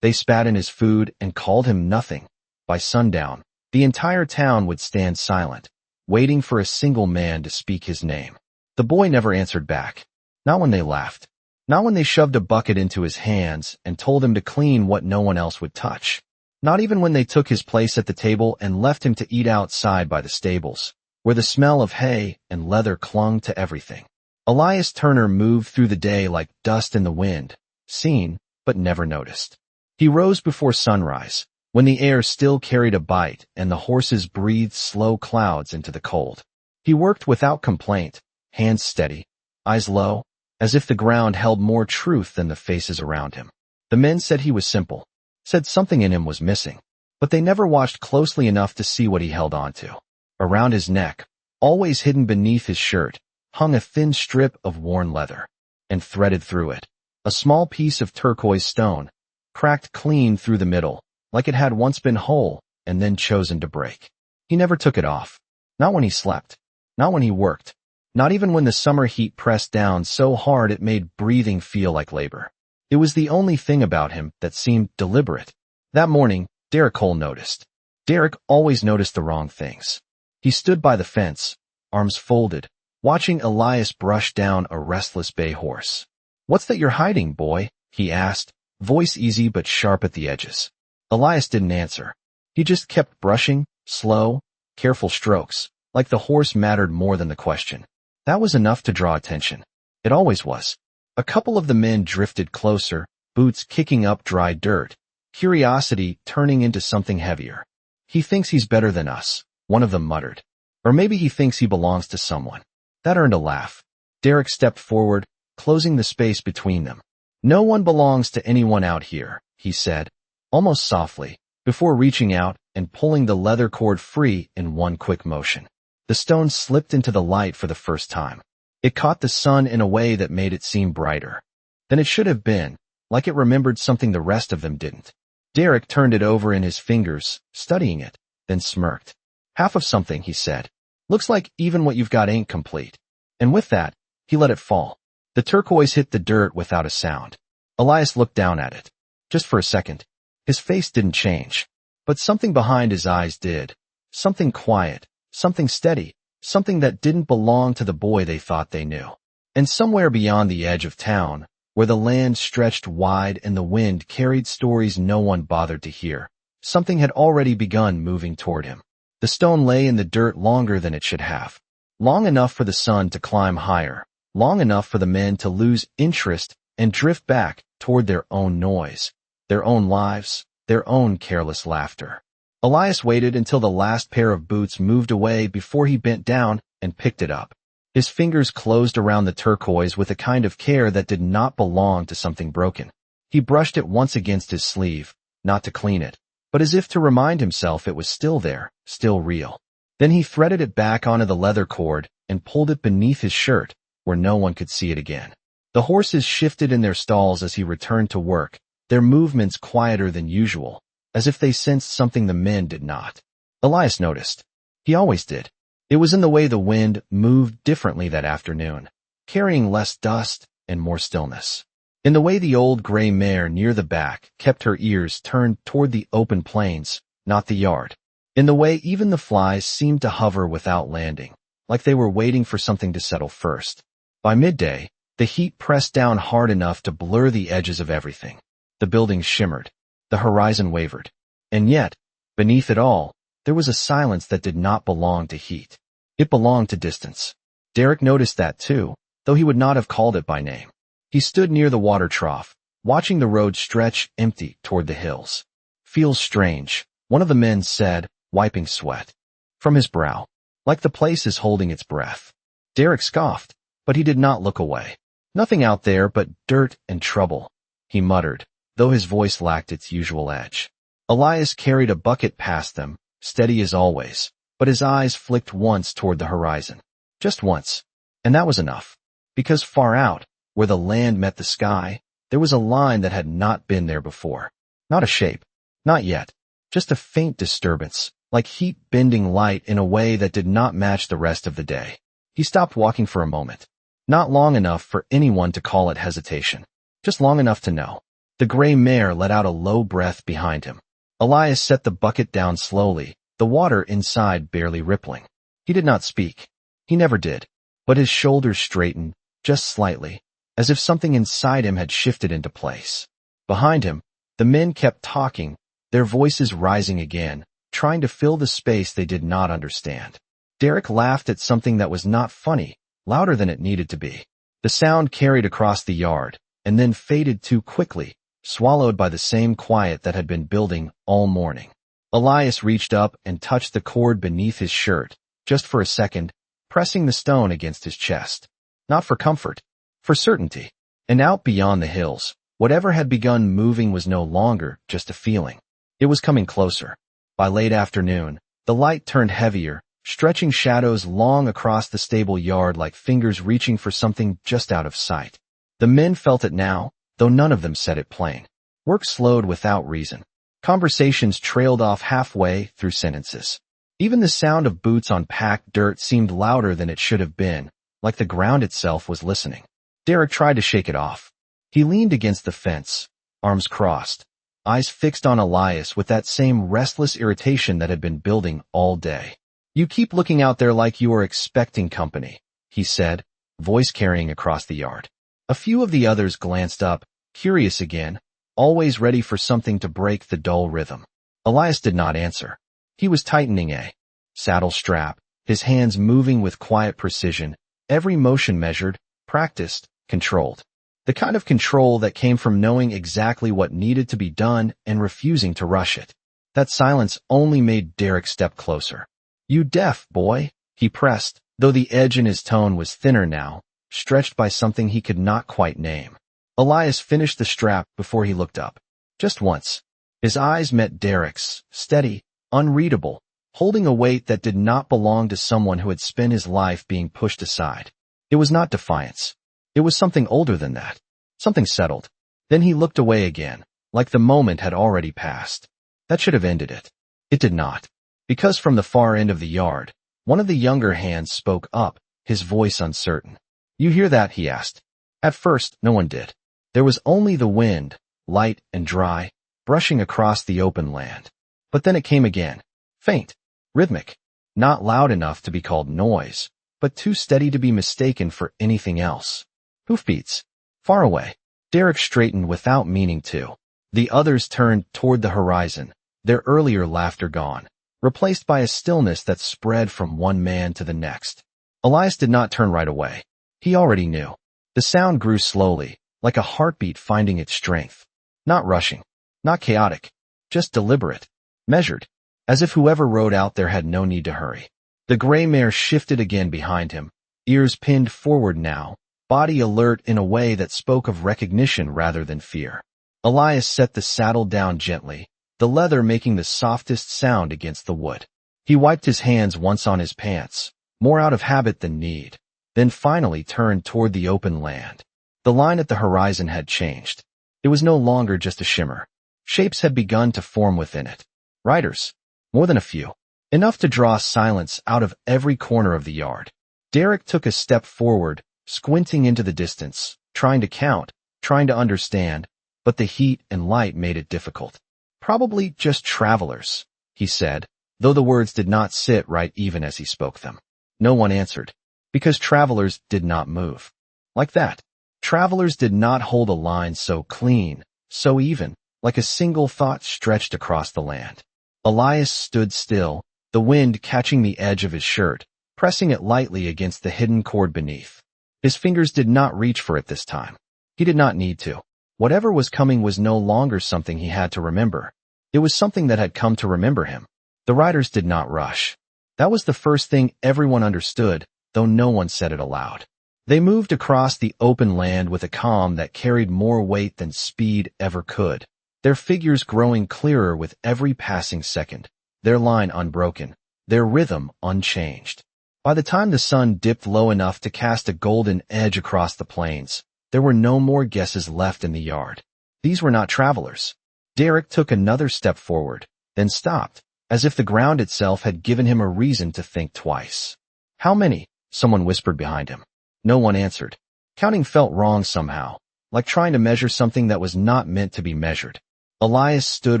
They spat in his food and called him nothing. By sundown, the entire town would stand silent, waiting for a single man to speak his name. The boy never answered back. Not when they laughed. Not when they shoved a bucket into his hands and told him to clean what no one else would touch. Not even when they took his place at the table and left him to eat outside by the stables, where the smell of hay and leather clung to everything. Elias Turner moved through the day like dust in the wind, seen but never noticed. He rose before sunrise, when the air still carried a bite and the horses breathed slow clouds into the cold. He worked without complaint, hands steady, eyes low, as if the ground held more truth than the faces around him. The men said he was simple, said something in him was missing, but they never watched closely enough to see what he held on to. Around his neck, always hidden beneath his shirt, hung a thin strip of worn leather, and threaded through it, a small piece of turquoise stone, cracked clean through the middle, like it had once been whole and then chosen to break. He never took it off. Not when he slept. Not when he worked. Not even when the summer heat pressed down so hard it made breathing feel like labor. It was the only thing about him that seemed deliberate. That morning, Derek Cole noticed. Derek always noticed the wrong things. He stood by the fence, arms folded, watching Elias brush down a restless bay horse. "What's that you're hiding, boy?" he asked, voice easy but sharp at the edges. Elias didn't answer. He just kept brushing, slow, careful strokes, like the horse mattered more than the question. That was enough to draw attention. It always was. A couple of the men drifted closer, boots kicking up dry dirt, curiosity turning into something heavier. "He thinks he's better than us," one of them muttered. "Or maybe he thinks he belongs to someone." That earned a laugh. Derek stepped forward, closing the space between them. "No one belongs to anyone out here," he said, almost softly, before reaching out and pulling the leather cord free in one quick motion. The stone slipped into the light for the first time. It caught the sun in a way that made it seem brighter than it should have been, like it remembered something the rest of them didn't. Derek turned it over in his fingers, studying it, then smirked. "Half of something," he said. "Looks like even what you've got ain't complete." And with that, he let it fall. The turquoise hit the dirt without a sound. Elias looked down at it. Just for a second. His face didn't change, but something behind his eyes did. Something quiet, something steady, something that didn't belong to the boy they thought they knew. And somewhere beyond the edge of town, where the land stretched wide and the wind carried stories no one bothered to hear, something had already begun moving toward him. The stone lay in the dirt longer than it should have. Long enough for the sun to climb higher, long enough for the men to lose interest and drift back toward their own noise, their own lives, their own careless laughter. Elias waited until the last pair of boots moved away before he bent down and picked it up. His fingers closed around the turquoise with a kind of care that did not belong to something broken. He brushed it once against his sleeve, not to clean it, but as if to remind himself it was still there, still real. Then he threaded it back onto the leather cord and pulled it beneath his shirt, where no one could see it again. The horses shifted in their stalls as he returned to work, their movements quieter than usual, as if they sensed something the men did not. Elias noticed. He always did. It was in the way the wind moved differently that afternoon, carrying less dust and more stillness. In the way the old gray mare near the back kept her ears turned toward the open plains, not the yard. In the way even the flies seemed to hover without landing, like they were waiting for something to settle first. By midday, the heat pressed down hard enough to blur the edges of everything. The buildings shimmered. The horizon wavered. And yet, beneath it all, there was a silence that did not belong to heat. It belonged to distance. Derek noticed that too, though he would not have called it by name. He stood near the water trough, watching the road stretch empty toward the hills. "Feels strange," one of the men said, wiping sweat from his brow, like the place is holding its breath. Derek scoffed, but he did not look away. "Nothing out there but dirt and trouble," he muttered, though his voice lacked its usual edge. Elias carried a bucket past them, steady as always, but his eyes flicked once toward the horizon. Just once. And that was enough. Because far out, where the land met the sky, there was a line that had not been there before. Not a shape. Not yet. Just a faint disturbance, like heat bending light in a way that did not match the rest of the day. He stopped walking for a moment. Not long enough for anyone to call it hesitation. Just long enough to know. The gray mare let out a low breath behind him. Elias set the bucket down slowly, the water inside barely rippling. He did not speak. He never did. But his shoulders straightened, just slightly, as if something inside him had shifted into place. Behind him, the men kept talking, their voices rising again, trying to fill the space they did not understand. Derek laughed at something that was not funny, louder than it needed to be. The sound carried across the yard, and then faded too quickly, swallowed by the same quiet that had been building all morning. Elias reached up and touched the cord beneath his shirt, just for a second, pressing the stone against his chest. Not for comfort, for certainty. And out beyond the hills, whatever had begun moving was no longer just a feeling. It was coming closer. By late afternoon, the light turned heavier, stretching shadows long across the stable yard like fingers reaching for something just out of sight. The men felt it now, though none of them said it plain. Work slowed without reason. Conversations trailed off halfway through sentences. Even the sound of boots on packed dirt seemed louder than it should have been, like the ground itself was listening. Derek tried to shake it off. He leaned against the fence, arms crossed, eyes fixed on Elias with that same restless irritation that had been building all day. "You keep looking out there like you are expecting company," he said, voice carrying across the yard. A few of the others glanced up, curious again, always ready for something to break the dull rhythm. Elias did not answer. He was tightening a saddle strap, his hands moving with quiet precision, every motion measured, practiced, controlled. The kind of control that came from knowing exactly what needed to be done and refusing to rush it. That silence only made Derek step closer. "You deaf, boy," he pressed, though the edge in his tone was thinner now, stretched by something he could not quite name. Elias finished the strap before he looked up. Just once. His eyes met Derek's, steady, unreadable, holding a weight that did not belong to someone who had spent his life being pushed aside. It was not defiance. It was something older than that. Something settled. Then he looked away again, like the moment had already passed. That should have ended it. It did not. Because from the far end of the yard, one of the younger hands spoke up, his voice uncertain. "You hear that?" he asked. At first, no one did. There was only the wind, light and dry, brushing across the open land. But then it came again. Faint. Rhythmic. Not loud enough to be called noise, but too steady to be mistaken for anything else. Hoofbeats. Far away. Derek straightened without meaning to. The others turned toward the horizon, their earlier laughter gone, replaced by a stillness that spread from one man to the next. Elias did not turn right away. He already knew. The sound grew slowly, like a heartbeat finding its strength. Not rushing. Not chaotic. Just deliberate. Measured. As if whoever rode out there had no need to hurry. The gray mare shifted again behind him, ears pinned forward now, body alert in a way that spoke of recognition rather than fear. Elias set the saddle down gently, the leather making the softest sound against the wood. He wiped his hands once on his pants, more out of habit than need, then finally turned toward the open land. The line at the horizon had changed. It was no longer just a shimmer. Shapes had begun to form within it. Riders. More than a few. Enough to draw silence out of every corner of the yard. Derek took a step forward, squinting into the distance, trying to count, trying to understand, but the heat and light made it difficult. "Probably just travelers," he said, though the words did not sit right even as he spoke them. No one answered, because travelers did not move. Like that. Travelers did not hold a line so clean, so even, like a single thought stretched across the land. Elias stood still, the wind catching the edge of his shirt, pressing it lightly against the hidden cord beneath. His fingers did not reach for it this time. He did not need to. Whatever was coming was no longer something he had to remember. It was something that had come to remember him. The riders did not rush. That was the first thing everyone understood, though no one said it aloud. They moved across the open land with a calm that carried more weight than speed ever could, their figures growing clearer with every passing second, their line unbroken, their rhythm unchanged. By the time the sun dipped low enough to cast a golden edge across the plains, there were no more guesses left in the yard. These were not travelers. Derek took another step forward, then stopped, as if the ground itself had given him a reason to think twice. "How many?" someone whispered behind him. No one answered. Counting felt wrong somehow, like trying to measure something that was not meant to be measured. Elias stood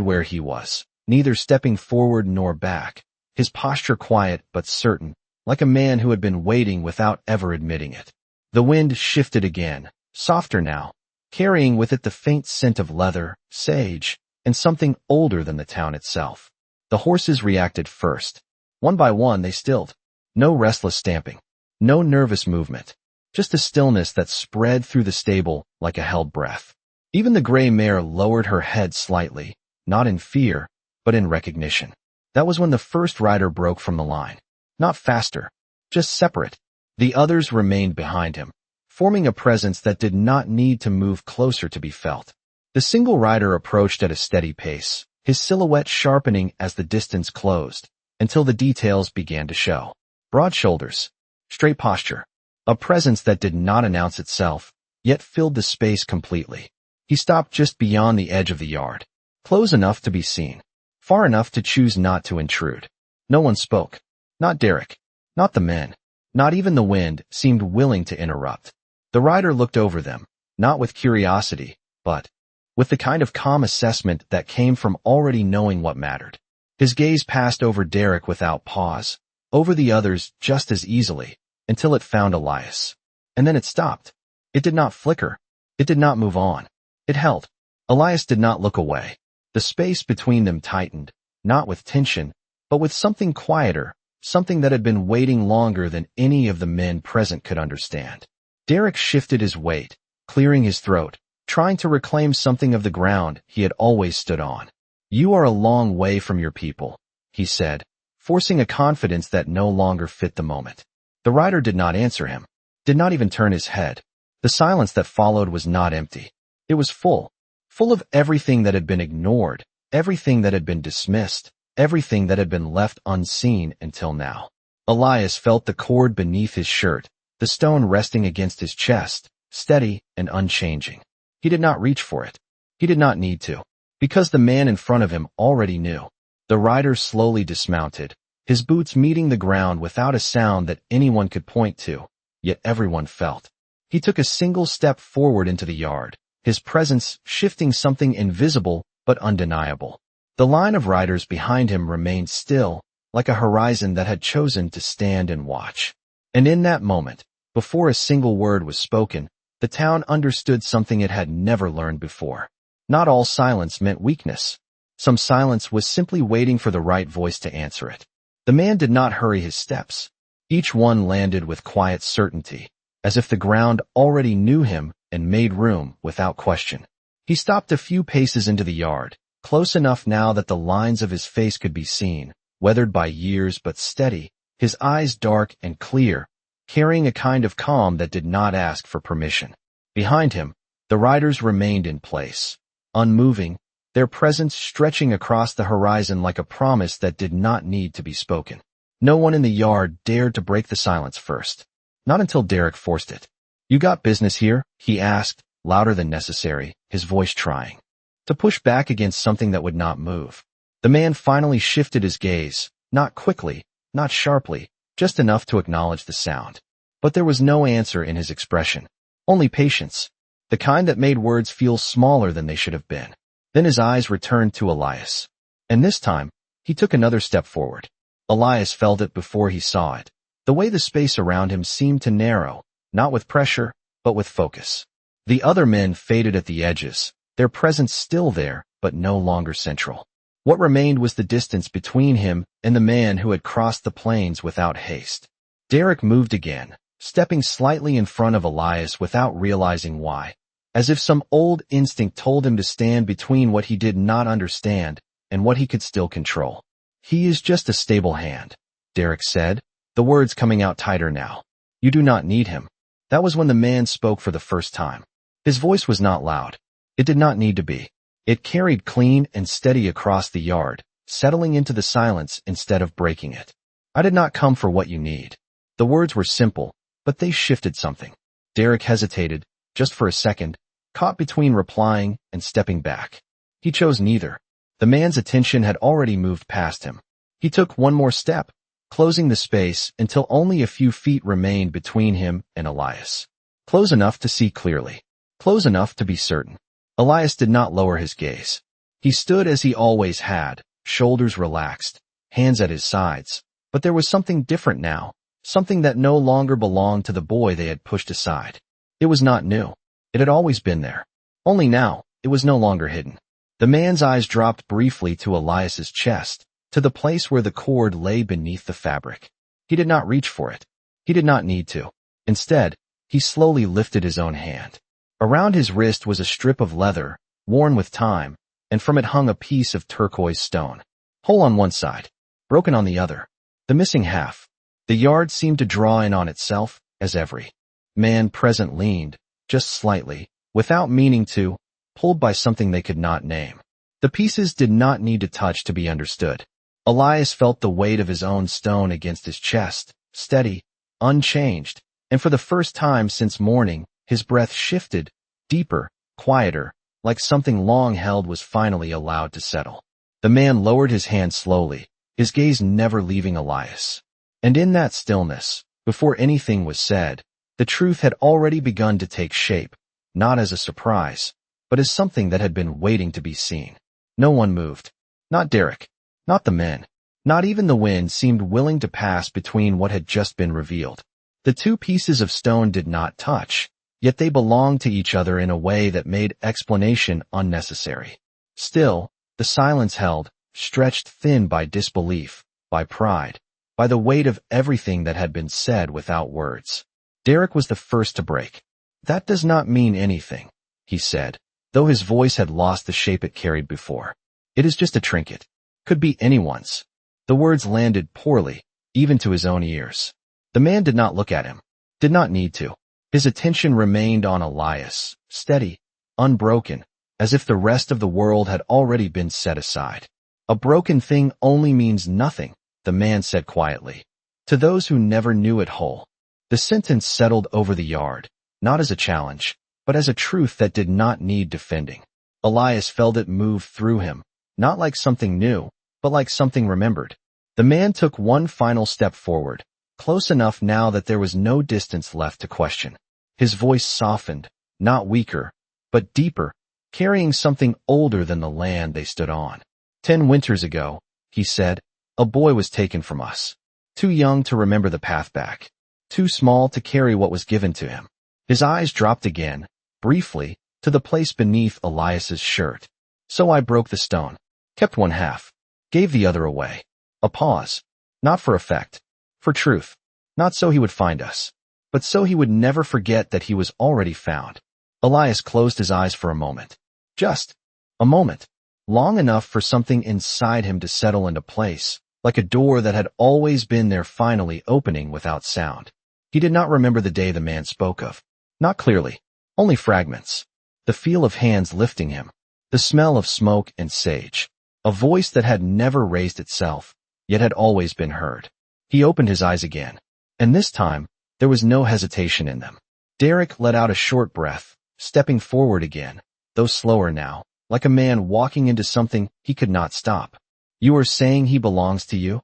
where he was, neither stepping forward nor back, his posture quiet but certain, like a man who had been waiting without ever admitting it. The wind shifted again, softer now, carrying with it the faint scent of leather, sage, and something older than the town itself. The horses reacted first. One by one they stilled. No restless stamping. No nervous movement. Just a stillness that spread through the stable like a held breath. Even the gray mare lowered her head slightly, not in fear, but in recognition. That was when the first rider broke from the line. Not faster, just separate. The others remained behind him, forming a presence that did not need to move closer to be felt. The single rider approached at a steady pace, his silhouette sharpening as the distance closed, until the details began to show. Broad shoulders, straight posture, a presence that did not announce itself, yet filled the space completely. He stopped just beyond the edge of the yard, close enough to be seen, far enough to choose not to intrude. No one spoke. Not Derek, not the men, not even the wind seemed willing to interrupt. The rider looked over them, not with curiosity, but with the kind of calm assessment that came from already knowing what mattered. His gaze passed over Derek without pause, over the others just as easily, until it found Elias. And then it stopped. It did not flicker. It did not move on. It held. Elias did not look away. The space between them tightened, not with tension, but with something quieter, something that had been waiting longer than any of the men present could understand. Derek shifted his weight, clearing his throat, trying to reclaim something of the ground he had always stood on. "You are a long way from your people," he said, forcing a confidence that no longer fit the moment. The rider did not answer him, did not even turn his head. The silence that followed was not empty. It was full of everything that had been ignored, everything that had been dismissed, everything that had been left unseen until now. Elias felt the cord beneath his shirt, the stone resting against his chest, steady and unchanging. He did not reach for it. He did not need to, because the man in front of him already knew. The rider slowly dismounted, his boots meeting the ground without a sound that anyone could point to, yet everyone felt. He took a single step forward into the yard, his presence shifting something invisible but undeniable. The line of riders behind him remained still, like a horizon that had chosen to stand and watch. And in that moment, before a single word was spoken, the town understood something it had never learned before. Not all silence meant weakness. Some silence was simply waiting for the right voice to answer it. The man did not hurry his steps. Each one landed with quiet certainty, as if the ground already knew him and made room without question. He stopped a few paces into the yard, close enough now that the lines of his face could be seen, weathered by years but steady, his eyes dark and clear, carrying a kind of calm that did not ask for permission. Behind him, the riders remained in place, unmoving, their presence stretching across the horizon like a promise that did not need to be spoken. No one in the yard dared to break the silence first. Not until Derek forced it. "You got business here?" he asked, louder than necessary, his voice trying to push back against something that would not move. The man finally shifted his gaze, not quickly, not sharply, just enough to acknowledge the sound. But there was no answer in his expression. Only patience. The kind that made words feel smaller than they should have been. Then his eyes returned to Elias. And this time, he took another step forward. Elias felt it before he saw it. The way the space around him seemed to narrow, not with pressure, but with focus. The other men faded at the edges, their presence still there, but no longer central. What remained was the distance between him and the man who had crossed the plains without haste. Derek moved again, stepping slightly in front of Elias without realizing why, as if some old instinct told him to stand between what he did not understand and what he could still control. "He is just a stable hand," Derek said, the words coming out tighter now. "You do not need him." That was when the man spoke for the first time. His voice was not loud. It did not need to be. It carried clean and steady across the yard, settling into the silence instead of breaking it. "I did not come for what you need." The words were simple, but they shifted something. Derek hesitated, just for a second, caught between replying and stepping back. He chose neither. The man's attention had already moved past him. He took one more step, closing the space until only a few feet remained between him and Elias. Close enough to see clearly. Close enough to be certain. Elias did not lower his gaze. He stood as he always had, shoulders relaxed, hands at his sides. But there was something different now, something that no longer belonged to the boy they had pushed aside. It was not new. It had always been there. Only now, it was no longer hidden. The man's eyes dropped briefly to Elias's chest, to the place where the cord lay beneath the fabric. He did not reach for it. He did not need to. Instead, he slowly lifted his own hand. Around his wrist was a strip of leather, worn with time, and from it hung a piece of turquoise stone. Whole on one side, broken on the other. The missing half. The yard seemed to draw in on itself, as every man present leaned, just slightly, without meaning to, pulled by something they could not name. The pieces did not need to touch to be understood. Elias felt the weight of his own stone against his chest, steady, unchanged, and for the first time since morning, his breath shifted, deeper, quieter, like something long held was finally allowed to settle. The man lowered his hand slowly, his gaze never leaving Elias. And in that stillness, before anything was said, the truth had already begun to take shape, not as a surprise, but as something that had been waiting to be seen. No one moved. Not Derek. Not the men. Not even the wind seemed willing to pass between what had just been revealed. The two pieces of stone did not touch, yet they belonged to each other in a way that made explanation unnecessary. Still, the silence held, stretched thin by disbelief, by pride, by the weight of everything that had been said without words. Derek was the first to break. "That does not mean anything," he said, though his voice had lost the shape it carried before. "It is just a trinket. Could be anyone's." The words landed poorly, even to his own ears. The man did not look at him. Did not need to. His attention remained on Elias, steady, unbroken, as if the rest of the world had already been set aside. "A broken thing only means nothing," the man said quietly. "To those who never knew it whole." The sentence settled over the yard, not as a challenge, but as a truth that did not need defending. Elias felt it move through him, not like something new, but like something remembered. The man took one final step forward, close enough now that there was no distance left to question. His voice softened, not weaker, but deeper, carrying something older than the land they stood on. 10 winters ago, he said, a boy was taken from us. Too young to remember the path back. Too small to carry what was given to him. His eyes dropped again, briefly, to the place beneath Elias's shirt. "So I broke the stone. Kept one half. Gave the other away." A pause. Not for effect. For truth. Not so he would find us. But so he would never forget that he was already found. Elias closed his eyes for a moment. Just a moment. Long enough for something inside him to settle into place, like a door that had always been there finally opening without sound. He did not remember the day the man spoke of. Not clearly. Only fragments. The feel of hands lifting him. The smell of smoke and sage. A voice that had never raised itself, yet had always been heard. He opened his eyes again. And this time, there was no hesitation in them. Derek let out a short breath, stepping forward again, though slower now, like a man walking into something he could not stop. "You are saying he belongs to you?"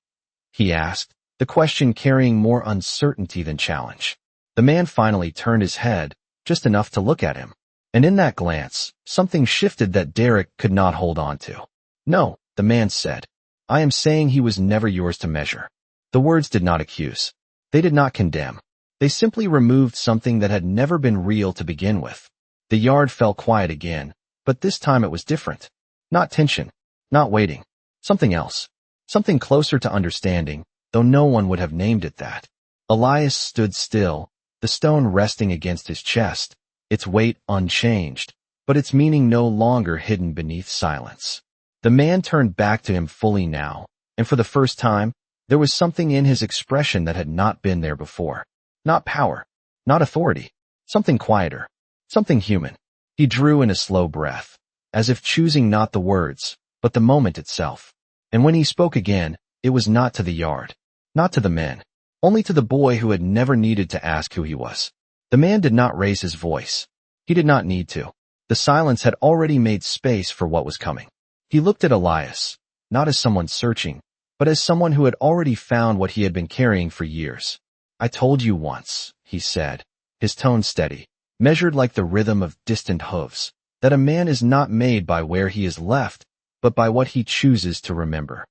he asked, the question carrying more uncertainty than challenge. The man finally turned his head, just enough to look at him. And in that glance, something shifted that Derek could not hold on to. "No," the man said. "I am saying he was never yours to measure." The words did not accuse. They did not condemn. They simply removed something that had never been real to begin with. The yard fell quiet again, but this time it was different. Not tension. Not waiting. Something else. Something closer to understanding, though no one would have named it that. Elias stood still, the stone resting against his chest, its weight unchanged, but its meaning no longer hidden beneath silence. The man turned back to him fully now, and for the first time, there was something in his expression that had not been there before. Not power. Not authority. Something quieter. Something human. He drew in a slow breath, as if choosing not the words, but the moment itself. And when he spoke again, it was not to the yard. Not to the men. Only to the boy who had never needed to ask who he was. The man did not raise his voice. He did not need to. The silence had already made space for what was coming. He looked at Elias, not as someone searching, but as someone who had already found what he had been carrying for years. "I told you once," he said, his tone steady, measured like the rhythm of distant hooves, that a man is not made by where he is left, but by what he chooses to remember.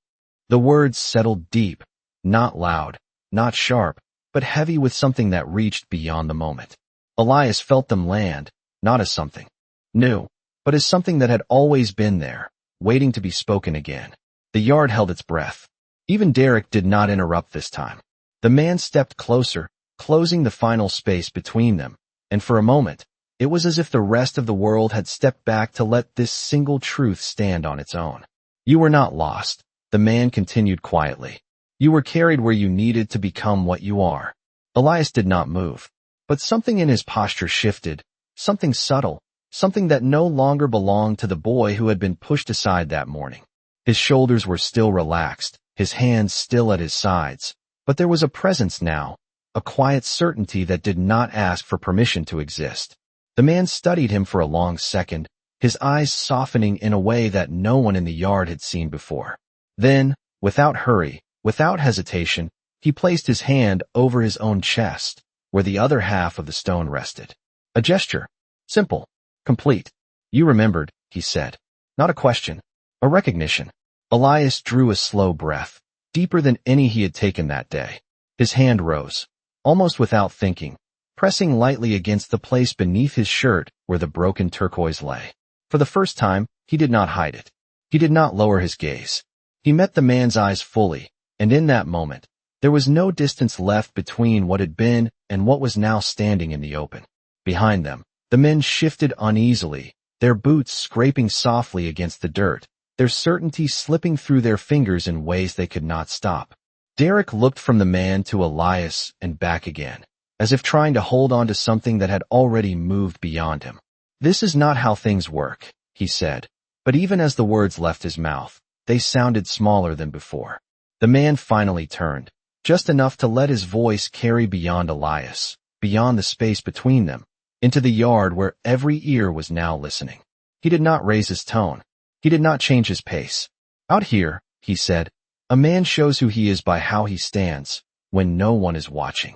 The words settled deep, not loud, not sharp, but heavy with something that reached beyond the moment. Elias felt them land, not as something new, but as something that had always been there, waiting to be spoken again. The yard held its breath. Even Derek did not interrupt this time. The man stepped closer, closing the final space between them, and for a moment, it was as if the rest of the world had stepped back to let this single truth stand on its own. You were not lost, the man continued quietly. You were carried where you needed to become what you are. Elias did not move, but something in his posture shifted, something subtle, something that no longer belonged to the boy who had been pushed aside that morning. His shoulders were still relaxed, his hands still at his sides, but there was a presence now, a quiet certainty that did not ask for permission to exist. The man studied him for a long second, his eyes softening in a way that no one in the yard had seen before. Then, without hurry, without hesitation, he placed his hand over his own chest, where the other half of the stone rested. A gesture. Simple. Complete. You remembered, he said. Not a question. A recognition. Elias drew a slow breath, deeper than any he had taken that day. His hand rose, almost without thinking, pressing lightly against the place beneath his shirt where the broken turquoise lay. For the first time, he did not hide it. He did not lower his gaze. He met the man's eyes fully, and in that moment, there was no distance left between what had been and what was now standing in the open. Behind them, the men shifted uneasily, their boots scraping softly against the dirt, their certainty slipping through their fingers in ways they could not stop. Derek looked from the man to Elias and back again, as if trying to hold on to something that had already moved beyond him. This is not how things work, he said, but even as the words left his mouth, they sounded smaller than before. The man finally turned, just enough to let his voice carry beyond Elias, beyond the space between them, into the yard where every ear was now listening. He did not raise his tone. He did not change his pace. Out here, he said, a man shows who he is by how he stands, when no one is watching.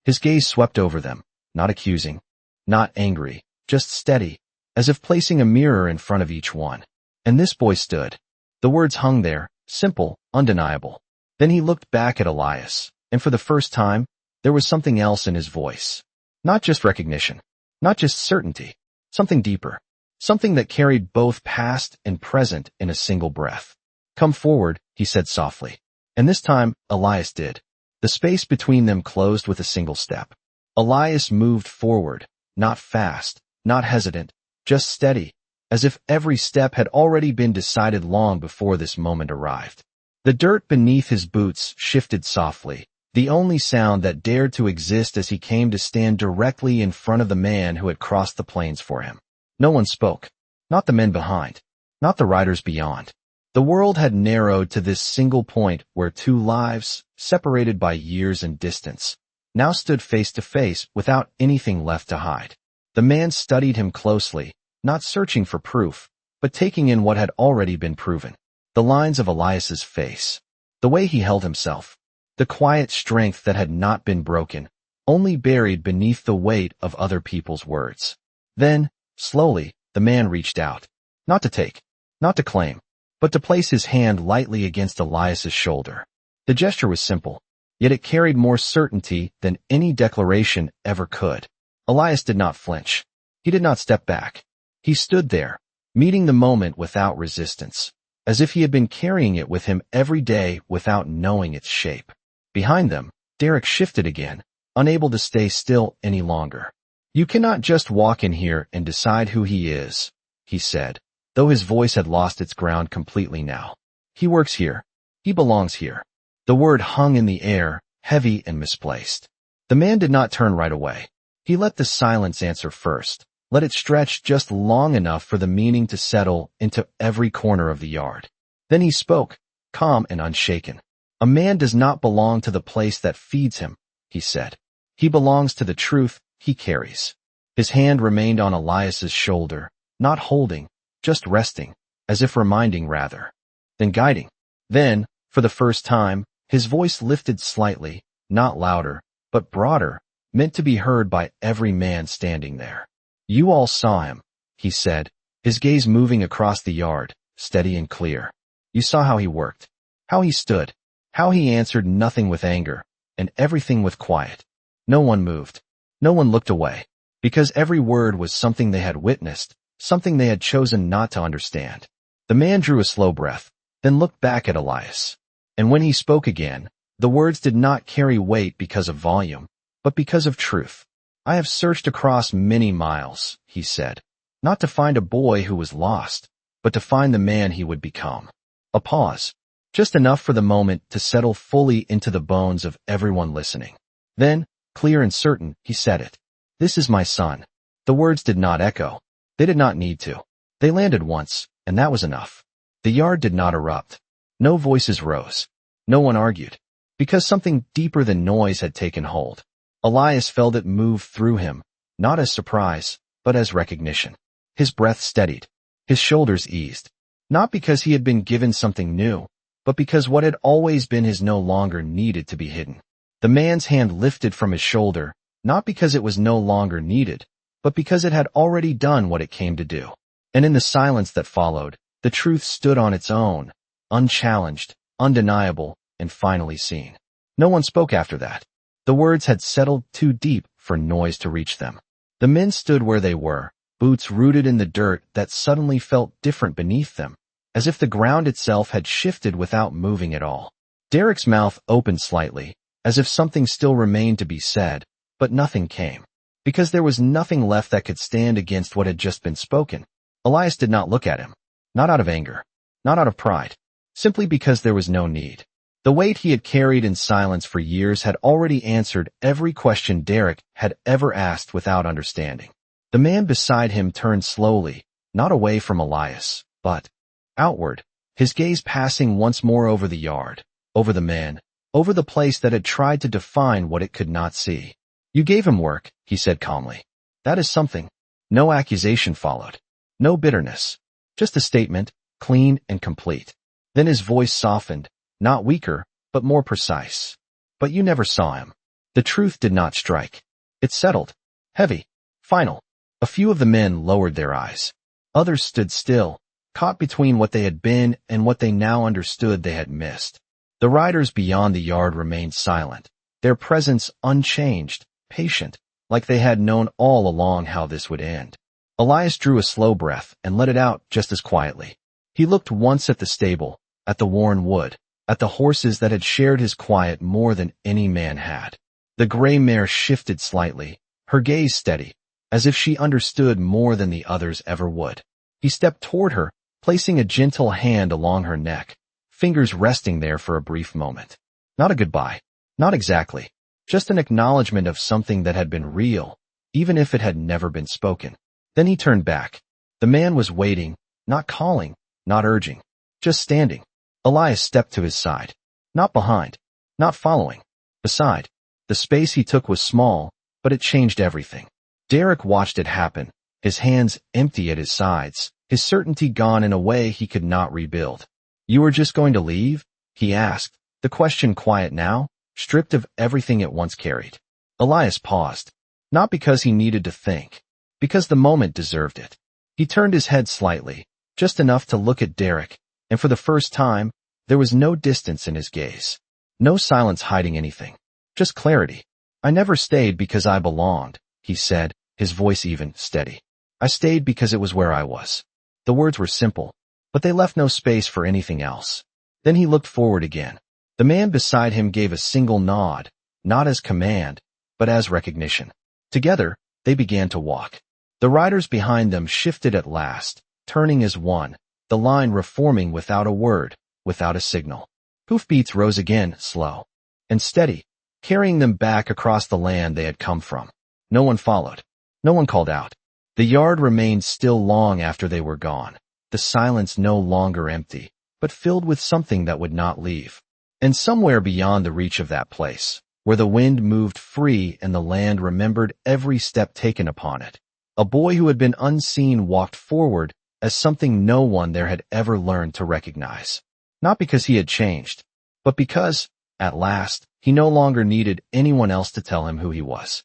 His gaze swept over them, not accusing, not angry, just steady, as if placing a mirror in front of each one. And this boy stood. The words hung there, simple, undeniable. Then he looked back at Elias, and for the first time, there was something else in his voice. Not just recognition, not just certainty, something deeper, something that carried both past and present in a single breath. Come forward, he said softly. And this time, Elias did. The space between them closed with a single step. Elias moved forward, not fast, not hesitant, just steady, as if every step had already been decided long before this moment arrived. The dirt beneath his boots shifted softly, the only sound that dared to exist as he came to stand directly in front of the man who had crossed the plains for him. No one spoke. Not the men behind. Not the riders beyond. The world had narrowed to this single point where two lives, separated by years and distance, now stood face to face without anything left to hide. The man studied him closely, not searching for proof, but taking in what had already been proven. The lines of Elias's face, the way he held himself, the quiet strength that had not been broken, only buried beneath the weight of other people's words. Then, slowly, the man reached out. Not to take, not to claim, but to place his hand lightly against Elias's shoulder. The gesture was simple, yet it carried more certainty than any declaration ever could. Elias did not flinch. He did not step back. He stood there, meeting the moment without resistance, as if he had been carrying it with him every day without knowing its shape. Behind them, Derek shifted again, unable to stay still any longer. You cannot just walk in here and decide who he is, he said, though his voice had lost its ground completely now. He works here. He belongs here. The word hung in the air, heavy and misplaced. The man did not turn right away. He let the silence answer first, let it stretch just long enough for the meaning to settle into every corner of the yard. Then he spoke, calm and unshaken. A man does not belong to the place that feeds him, he said. He belongs to the truth he carries. His hand remained on Elias's shoulder, not holding, just resting, as if reminding rather than guiding. Then, for the first time, his voice lifted slightly, not louder, but broader, meant to be heard by every man standing there. You all saw him, he said, his gaze moving across the yard, steady and clear. You saw how he worked, how he stood, how he answered nothing with anger, and everything with quiet. No one moved. No one looked away, because every word was something they had witnessed, something they had chosen not to understand. The man drew a slow breath, then looked back at Elias. And when he spoke again, the words did not carry weight because of volume, but because of truth. I have searched across many miles, he said, not to find a boy who was lost, but to find the man he would become. A pause, just enough for the moment to settle fully into the bones of everyone listening. Then, clear and certain, he said it. This is my son. The words did not echo. They did not need to. They landed once, and that was enough. The yard did not erupt. No voices rose. No one argued. Because something deeper than noise had taken hold. Elias felt it move through him, not as surprise, but as recognition. His breath steadied. His shoulders eased. Not because he had been given something new, but because what had always been his no longer needed to be hidden. The man's hand lifted from his shoulder, not because it was no longer needed, but because it had already done what it came to do. And in the silence that followed, the truth stood on its own, unchallenged, undeniable, and finally seen. No one spoke after that. The words had settled too deep for noise to reach them. The men stood where they were, boots rooted in the dirt that suddenly felt different beneath them, as if the ground itself had shifted without moving at all. Derek's mouth opened slightly, as if something still remained to be said, but nothing came. Because there was nothing left that could stand against what had just been spoken. Elias did not look at him. Not out of anger. Not out of pride. Simply because there was no need. The weight he had carried in silence for years had already answered every question Derek had ever asked without understanding. The man beside him turned slowly, not away from Elias, but outward, his gaze passing once more over the yard, over the men, over the place that had tried to define what it could not see. You gave him work, he said calmly. That is something. No accusation followed. No bitterness. Just a statement, clean and complete. Then his voice softened, not weaker, but more precise. But you never saw him. The truth did not strike. It settled. Heavy. Final. A few of the men lowered their eyes. Others stood still, caught between what they had been and what they now understood they had missed. The riders beyond the yard remained silent, their presence unchanged, patient, like they had known all along how this would end. Elias drew a slow breath and let it out just as quietly. He looked once at the stable, at the worn wood, at the horses that had shared his quiet more than any man had. The gray mare shifted slightly, her gaze steady, as if she understood more than the others ever would. He stepped toward her, placing a gentle hand along her neck, fingers resting there for a brief moment. Not a goodbye. Not exactly. Just an acknowledgement of something that had been real, even if it had never been spoken. Then he turned back. The man was waiting, not calling, not urging, just standing. Elias stepped to his side. Not behind. Not following. Beside. The space he took was small, but it changed everything. Derek watched it happen, his hands empty at his sides, his certainty gone in a way he could not rebuild. You were just going to leave? He asked, the question quiet now, stripped of everything it once carried. Elias paused. Not because he needed to think. Because the moment deserved it. He turned his head slightly, just enough to look at Derek, and for the first time, there was no distance in his gaze. No silence hiding anything. Just clarity. I never stayed because I belonged, he said, his voice even, steady. I stayed because it was where I was. The words were simple, but they left no space for anything else. Then he looked forward again. The man beside him gave a single nod, not as command, but as recognition. Together, they began to walk. The riders behind them shifted at last, turning as one, the line reforming without a word, without a signal. Hoofbeats rose again, slow and steady, carrying them back across the land they had come from. No one followed. No one called out. The yard remained still long after they were gone, the silence no longer empty, but filled with something that would not leave. And somewhere beyond the reach of that place, where the wind moved free and the land remembered every step taken upon it, a boy who had been unseen walked forward as something no one there had ever learned to recognize. Not because he had changed, but because, at last, he no longer needed anyone else to tell him who he was.